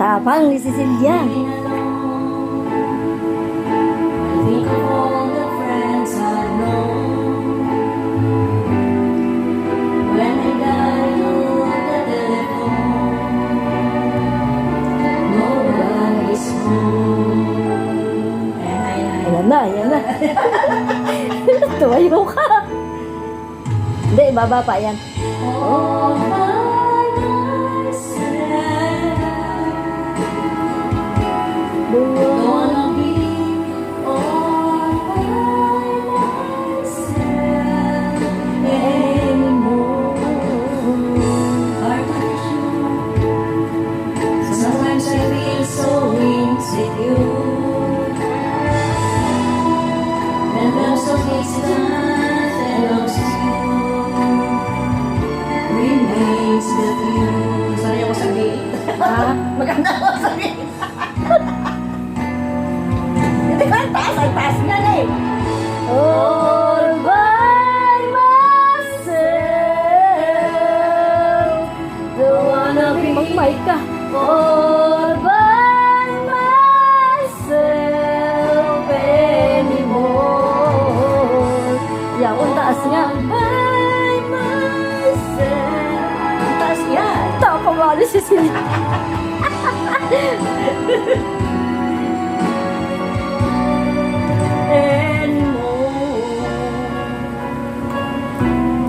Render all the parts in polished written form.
Tapang ni Cecilia. I think of all the friends I've known. When I dial the telephone, nobody's home. Ayan na, ayan na. Tumayo ka. Hindi, baba pa yan. All by myself. Don't wanna be all by myself anymore. Hard to choose. Sometimes I feel so insecure, and I'm so distant and obscure. Remains the few. Sorry ako sabihin. Ha? Maganda ako sabihin. Hindi ka, ang taas nga na eh. All by myself. Don't wanna be mag-mic ka. All by myself anymore. Yan, ang taas nga. By myself. Ang taas yan. Tapang nga ni Cecilia. Anymore.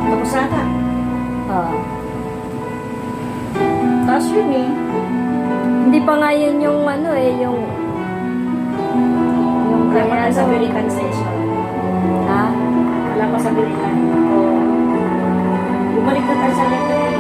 Tapos ata. Ah, Taas yun eh. hindi pa nga yun yung ano eh, yung Wala kaya pa sa ano. American session. Ha? Wala pa sa American. Oo. Bumalik na tayo sa letter.